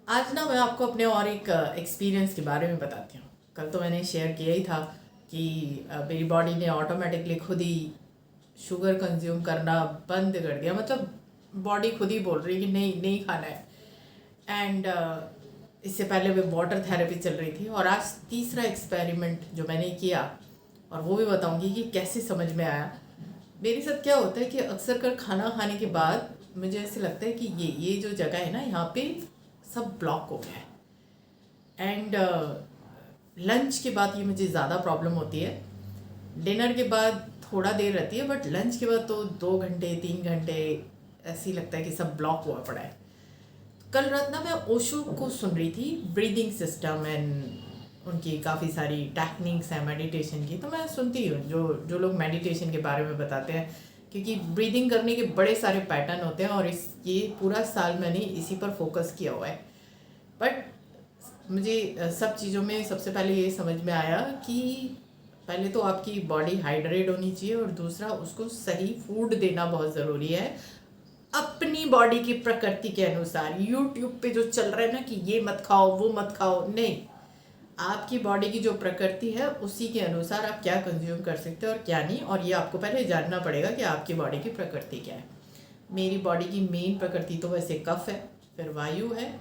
आज ना मैं आपको अपने और एक एक्सपीरियंस के बारे में बताती हूँ। कल तो मैंने शेयर किया ही था कि मेरी बॉडी ने ऑटोमेटिकली खुद ही शुगर कंज्यूम करना बंद कर दिया। मतलब बॉडी खुद ही बोल रही है कि नहीं नहीं खाना है। एंड इससे पहले भी वाटर थेरेपी चल रही थी और आज तीसरा एक्सपेरिमेंट जो मैंने किया, और वो भी बताऊंगी कि कैसे समझ में आया। मेरे साथ क्या होता है कि अक्सर कर खाना खाने के बाद मुझे ऐसे लगता है कि ये जो जगह है ना, यहाँ पे सब ब्लॉक हो गया है। एंड लंच के बाद ये मुझे ज़्यादा प्रॉब्लम होती है। डिनर के बाद थोड़ा देर रहती है, बट लंच के बाद तो 2 घंटे 3 घंटे ऐसे ही लगता है कि सब ब्लॉक हुआ पड़ा है। कल रात ना मैं ओशो को सुन रही थी, ब्रीदिंग सिस्टम एंड उनकी काफ़ी सारी टेक्निक्स हैं मेडिटेशन की। तो मैं सुनती हूँ जो जो लोग मेडिटेशन के बारे में बताते हैं, क्योंकि ब्रीदिंग करने के बड़े सारे पैटर्न होते हैं और इस ये पूरा साल मैंने इसी पर फोकस किया हुआ है। बट मुझे सब चीज़ों में सबसे पहले ये समझ में आया कि पहले तो आपकी बॉडी हाइड्रेट होनी चाहिए और दूसरा उसको सही फूड देना बहुत ज़रूरी है अपनी बॉडी की प्रकृति के अनुसार। यूट्यूब पे जो चल रहा है ना कि ये मत खाओ वो मत खाओ, नहीं। आपकी बॉडी की जो प्रकृति है उसी के अनुसार आप क्या कंज्यूम कर सकते हो और क्या नहीं, और ये आपको पहले जानना पड़ेगा कि आपकी बॉडी की प्रकृति क्या है। मेरी बॉडी की मेन प्रकृति तो वैसे कफ है, फिर वायु है,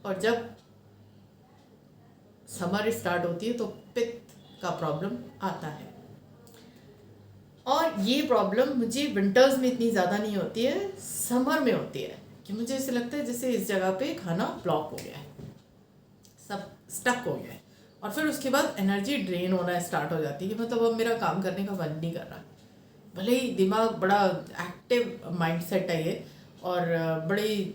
और जब समर स्टार्ट होती है तो पित्त का प्रॉब्लम आता है। और ये प्रॉब्लम मुझे विंटर्स में इतनी ज़्यादा नहीं होती है, समर में होती है कि मुझे ऐसे लगता है जैसे इस जगह पे खाना ब्लॉक हो गया है, सब स्टक हो गया है। और फिर उसके बाद एनर्जी ड्रेन होना स्टार्ट हो जाती है कि मतलब अब मेरा काम करने का मन नहीं कर रहा। भले ही दिमाग बड़ा एक्टिव माइंडसेट है ये, और बड़ी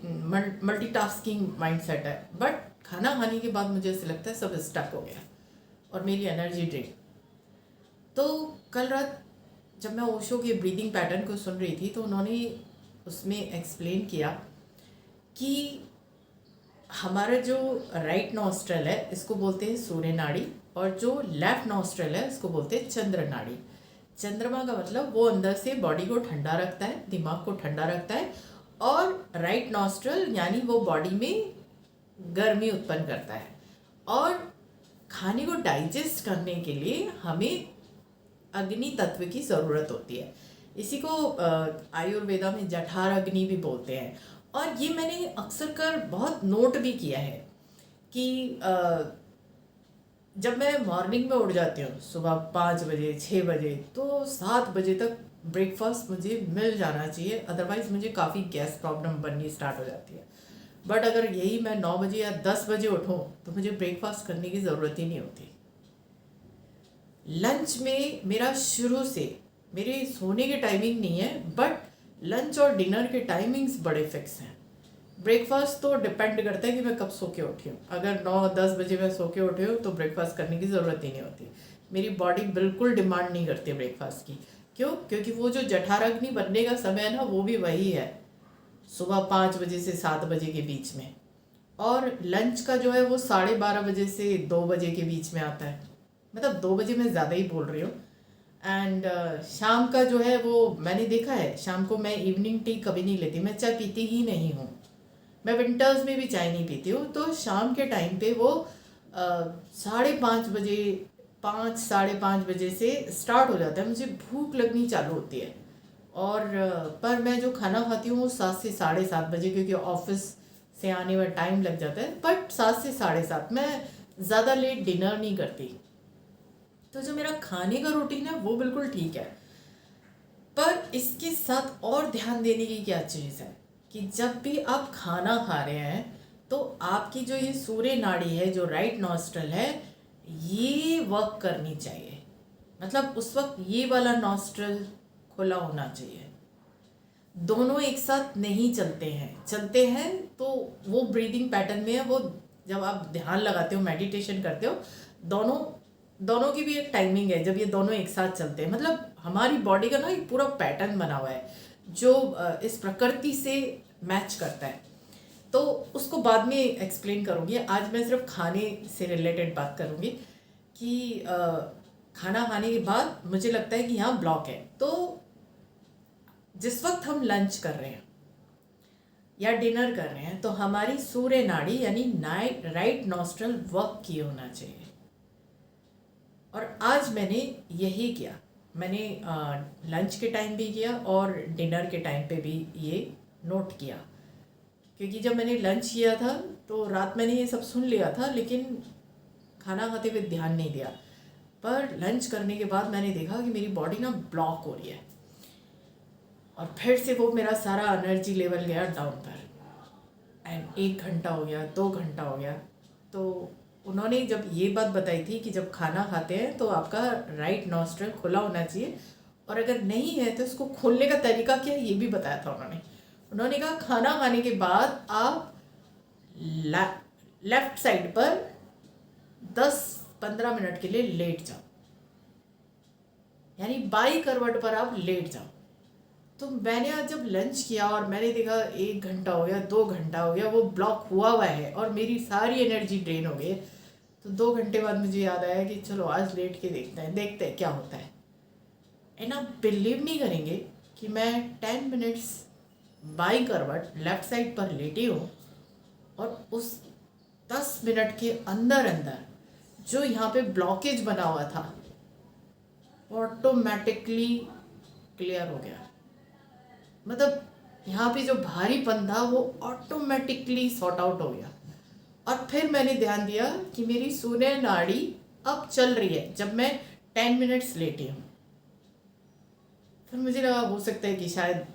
मल्टीटास्किंग माइंडसेट है, बट खाना खाने के बाद मुझे ऐसे लगता है सब स्टक हो गया और मेरी एनर्जी ड्रेन। तो कल रात जब मैं ओशो के ब्रीदिंग पैटर्न को सुन रही थी तो उन्होंने उसमें एक्सप्लेन किया कि हमारा जो राइट नॉस्ट्रल है इसको बोलते हैं सूर्य नाड़ी, और जो लेफ्ट नॉस्ट्रल है इसको बोलते हैं चंद्र नाड़ी। चंद्रमा का मतलब वो अंदर से बॉडी को ठंडा रखता है, दिमाग को ठंडा रखता है, और राइट नॉस्ट्रल यानी वो बॉडी में गर्मी उत्पन्न करता है। और खाने को डाइजेस्ट करने के लिए हमें अग्नि तत्व की ज़रूरत होती है। इसी को आयुर्वेदा में जठर अग्नि भी बोलते हैं। और ये मैंने अक्सर कर बहुत नोट भी किया है कि जब मैं मॉर्निंग में उठ जाती हूँ सुबह 5 बजे 6 बजे, तो 7 बजे तक ब्रेकफास्ट मुझे मिल जाना चाहिए, अदरवाइज़ मुझे काफ़ी गैस प्रॉब्लम बननी स्टार्ट हो जाती है। बट अगर यही मैं 9 बजे या 10 बजे उठूँ तो मुझे ब्रेकफास्ट करने की ज़रूरत ही नहीं होती। लंच में मेरा शुरू से मेरे सोने के टाइमिंग नहीं है, बट लंच और डिनर के टाइमिंग्स बड़े फिक्स हैं। ब्रेकफास्ट तो डिपेंड करता है कि मैं कब सो के उठी हूँ। अगर 9-10 बजे मैं सो के उठी हूँ तो ब्रेकफास्ट करने की ज़रूरत ही नहीं होती। मेरी बॉडी बिल्कुल डिमांड नहीं करती ब्रेकफास्ट की। क्यों? क्योंकि वो जो जठराग्नि बनने का समय है ना, वो भी वही है, सुबह 5 बजे से 7 बजे के बीच में। और लंच का जो है वो 12:30 बजे से 2 बजे के बीच में आता है। मतलब 2 बजे मैं ज़्यादा ही बोल रही हूँ। एंड शाम का जो है वो मैंने देखा है, शाम को मैं इवनिंग टी कभी नहीं लेती, मैं चाय पीती ही नहीं हूँ। मैं विंटर्स में भी चाय नहीं पीती हूँ। तो शाम के टाइम पे वो 5:30 बजे 5-5:30 बजे से स्टार्ट हो जाता है, मुझे भूख लगनी चालू होती है। और पर मैं जो खाना खाती हूँ वो 7 से 7:30 बजे, क्योंकि ऑफिस से आने में टाइम लग जाता है। बट 7 से 7:30 मैं ज़्यादा लेट डिनर नहीं करती। तो जो मेरा खाने का रूटीन है वो बिल्कुल ठीक है। पर इसके साथ और ध्यान देने की क्या चीज़ है कि जब भी आप खाना खा रहे हैं तो आपकी जो ये सूर्य नाड़ी है, जो राइट नॉस्ट्रल है, ये वर्क करनी चाहिए। मतलब उस वक्त ये वाला नॉस्ट्रल खुला होना चाहिए। दोनों एक साथ नहीं चलते हैं तो वो ब्रीदिंग पैटर्न में है। वो जब आप ध्यान लगाते हो, मेडिटेशन करते हो, दोनों दोनों की भी एक टाइमिंग है जब ये दोनों एक साथ चलते हैं। मतलब हमारी बॉडी का ना एक पूरा पैटर्न बना हुआ है जो इस प्रकृति से मैच करता है। तो उसको बाद में एक्सप्लेन करूँगी। आज मैं सिर्फ खाने से रिलेटेड बात करूँगी कि खाना खाने के बाद मुझे लगता है कि यहाँ ब्लॉक है। तो जिस वक्त हम लंच कर रहे हैं या डिनर कर रहे हैं तो हमारी सूर्य नाड़ी यानी राइट नॉस्ट्रल वर्क किए होना चाहिए। और आज मैंने यही किया। मैंने लंच के टाइम भी किया और डिनर के टाइम पे भी ये नोट किया, क्योंकि जब मैंने लंच किया था तो रात मैंने ये सब सुन लिया था, लेकिन खाना खाते हुए ध्यान नहीं दिया। पर लंच करने के बाद मैंने देखा कि मेरी बॉडी ना ब्लॉक हो रही है, और फिर से वो मेरा सारा एनर्जी लेवल गया डाउन पर। एंड 1 घंटा हो गया, 2 घंटा हो गया। तो उन्होंने जब ये बात बताई थी कि जब खाना खाते हैं तो आपका राइट नॉस्ट्रल खुला होना चाहिए, और अगर नहीं है तो इसको खोलने का तरीका क्या है ये भी बताया था उन्होंने कहा खाना खाने के बाद आप लेफ्ट साइड पर 10-15 मिनट के लिए लेट जाओ, यानी बाई करवट पर आप लेट जाओ। तो मैंने आज जब लंच किया और मैंने देखा 1 घंटा हो गया, 2 घंटा हो गया, वो ब्लॉक हुआ है और मेरी सारी एनर्जी ड्रेन हो गई। तो 2 घंटे बाद मुझे याद आया कि चलो आज लेट के देखते हैं क्या होता है। एंड आप बिलीव नहीं करेंगे कि मैं 10 मिनट्स बाई करवट लेफ्ट साइड पर लेटी हूँ, और उस 10 मिनट के अंदर अंदर जो यहाँ पे ब्लॉकेज बना हुआ था ऑटोमेटिकली क्लियर हो गया। मतलब यहाँ पे जो भारीपन था वो ऑटोमेटिकली सॉर्ट आउट हो गया। और फिर मैंने ध्यान दिया कि मेरी सूर्य नाड़ी अब चल रही है जब मैं 10 मिनट्स लेटी हूँ। फिर मुझे लगा हो सकता है कि शायद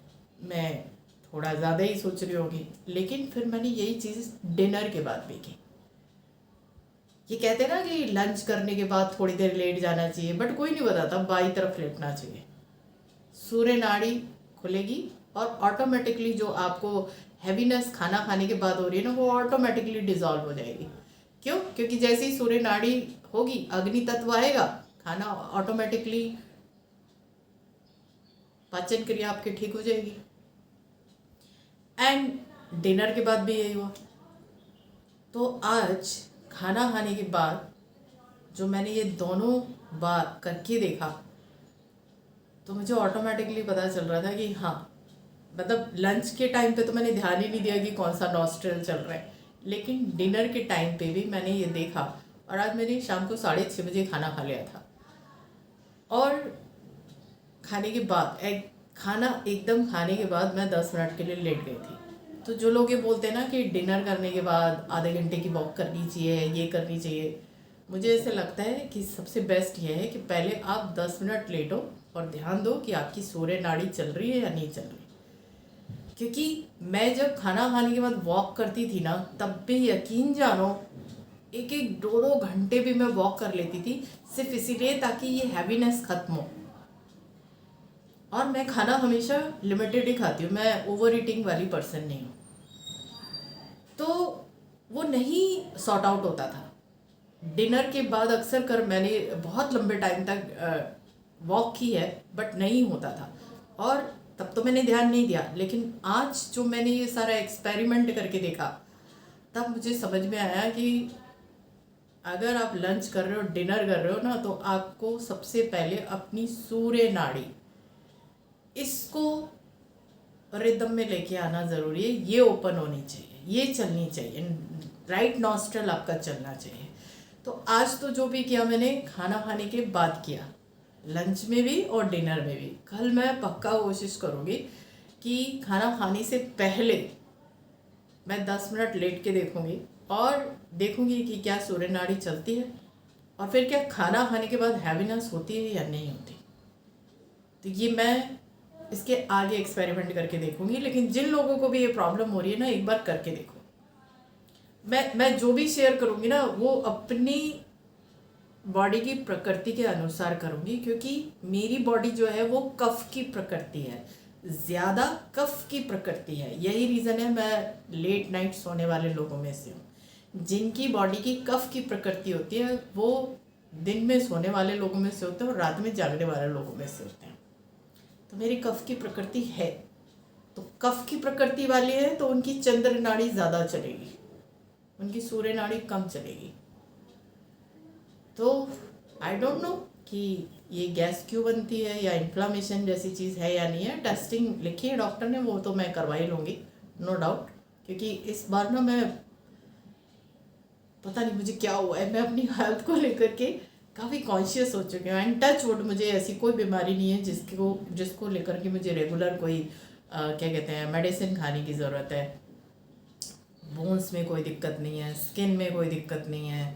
मैं थोड़ा ज़्यादा ही सोच रही होगी, लेकिन फिर मैंने यही चीज़ डिनर के बाद भी की। ये कहते हैं ना कि लंच करने के बाद थोड़ी देर लेट जाना चाहिए, बट कोई नहीं बताता बाई तरफ लेटना चाहिए। सूर्य नाड़ी खुलेगी और ऑटोमेटिकली जो आपको हैवीनेस खाना खाने के बाद हो रही है ना, वो ऑटोमेटिकली डिजॉल्व हो जाएगी। क्यों? क्योंकि जैसे ही सूर्य नाड़ी होगी अग्नि तत्व आएगा, खाना ऑटोमेटिकली पाचन क्रिया आपकी ठीक हो जाएगी। एंड डिनर के बाद भी यही हुआ। तो आज खाना खाने के बाद जो मैंने ये दोनों बार करके देखा तो मुझे ऑटोमेटिकली पता चल रहा था कि हाँ, मतलब लंच के टाइम पे तो मैंने ध्यान ही नहीं दिया कि कौन सा नॉस्ट्रल चल रहा है, लेकिन डिनर के टाइम पे भी मैंने ये देखा। और आज मैंने शाम को 6:30 बजे खाना खा लिया था, और खाने के बाद खाना एकदम खाने के बाद मैं 10 मिनट के लिए लेट गई थी। तो जो लोग ये बोलते हैं ना कि डिनर करने के बाद आधे घंटे की वॉक करनी चाहिए, ये करनी चाहिए, मुझे ऐसे लगता है कि सबसे बेस्ट ये है कि पहले आप 10 मिनट लेटो और ध्यान दो कि आपकी सूर्य नाड़ी चल रही है या नहीं चल रही। क्योंकि मैं जब खाना खाने के बाद वॉक करती थी ना, तब भी यकीन जानो 1-1, 2-2 घंटे भी मैं वॉक कर लेती थी, सिर्फ इसीलिए ताकि ये हैवीनेस खत्म हो। और मैं खाना हमेशा लिमिटेड ही खाती हूँ, मैं ओवर ईटिंग वाली पर्सन नहीं हूँ। तो वो नहीं सॉर्ट आउट होता था। डिनर के बाद अक्सर कर मैंने बहुत लंबे टाइम तक वॉक की है, बट नहीं होता था, और तब तो मैंने ध्यान नहीं दिया। लेकिन आज जो मैंने ये सारा एक्सपेरिमेंट करके देखा, तब मुझे समझ में आया कि अगर आप लंच कर रहे हो, डिनर कर रहे हो ना, तो आपको सबसे पहले अपनी सूर्य नाड़ी इसको रिदम में लेके आना ज़रूरी है। ये ओपन होनी चाहिए, ये चलनी चाहिए, राइट नॉस्ट्रल आपका चलना चाहिए। तो आज तो जो भी किया मैंने खाना खाने के बाद किया, लंच में भी और डिनर में भी। कल मैं पक्का कोशिश करूँगी कि खाना खाने से पहले मैं 10 मिनट लेट के देखूँगी और देखूँगी कि क्या सूर्य नाड़ी चलती है, और फिर क्या खाना खाने के बाद हैवीनेस होती है या नहीं होती। तो ये मैं इसके आगे एक्सपेरिमेंट करके देखूँगी। लेकिन जिन लोगों को भी ये प्रॉब्लम हो रही है ना, एक बार करके देखो। मैं जो भी शेयर करूँगी ना, वो अपनी बॉडी की प्रकृति के अनुसार करूँगी, क्योंकि मेरी बॉडी जो है वो कफ की प्रकृति है, ज़्यादा कफ की प्रकृति है। यही रीज़न है मैं लेट नाइट सोने वाले लोगों में से हूँ। जिनकी बॉडी की कफ की प्रकृति होती है वो दिन में सोने वाले लोगों में से होते हैं और रात में जागने वाले लोगों में से होते हैं। तो मेरी कफ की प्रकृति है, तो कफ की प्रकृति वाली है तो उनकी चंद्र नाड़ी ज़्यादा चलेगी, उनकी सूर्य नाड़ी कम चलेगी। तो आई डोंट नो कि ये गैस क्यों बनती है या इन्फ्लामेशन जैसी चीज़ है या नहीं है। टेस्टिंग लिखी है डॉक्टर ने, वो तो मैं करवा ही लूँगी, नो डाउट। क्योंकि इस बार ना मैं पता नहीं मुझे क्या हुआ है, मैं अपनी हेल्थ को लेकर के काफ़ी कॉन्शियस हो चुकी हूँ। एंड टच वुड मुझे ऐसी कोई बीमारी नहीं है जिसको लेकर के मुझे रेगुलर कोई क्या कहते हैं मेडिसिन खाने की ज़रूरत है। बोन्स में कोई दिक्कत नहीं है, स्किन में कोई दिक्कत नहीं है।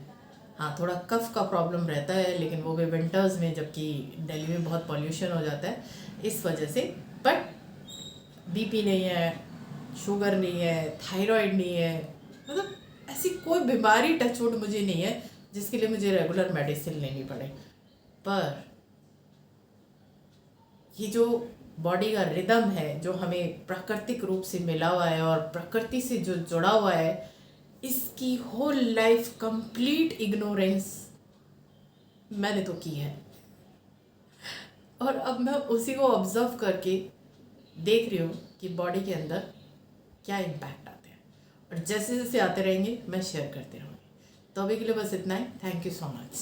हाँ, थोड़ा कफ का प्रॉब्लम रहता है, लेकिन वो भी विंटर्स में, जबकि दिल्ली में बहुत पॉल्यूशन हो जाता है इस वजह से। बट बीपी नहीं है, शुगर नहीं है, थायराइड नहीं है, मतलब ऐसी कोई बीमारी टचवुड मुझे नहीं है जिसके लिए मुझे रेगुलर मेडिसिन लेनी पड़े। पर ये जो बॉडी का रिदम है जो हमें प्राकृतिक रूप से मिला हुआ है और प्रकृति से जो जुड़ा हुआ है, इसकी होल लाइफ कंप्लीट इग्नोरेंस मैंने तो की है। और अब मैं उसी को ऑब्जर्व करके देख रही हूँ कि बॉडी के अंदर क्या इम्पैक्ट आते हैं, और जैसे जैसे आते रहेंगे मैं शेयर करते रहूँगी। तो अभी के लिए बस इतना ही। Thank you so much.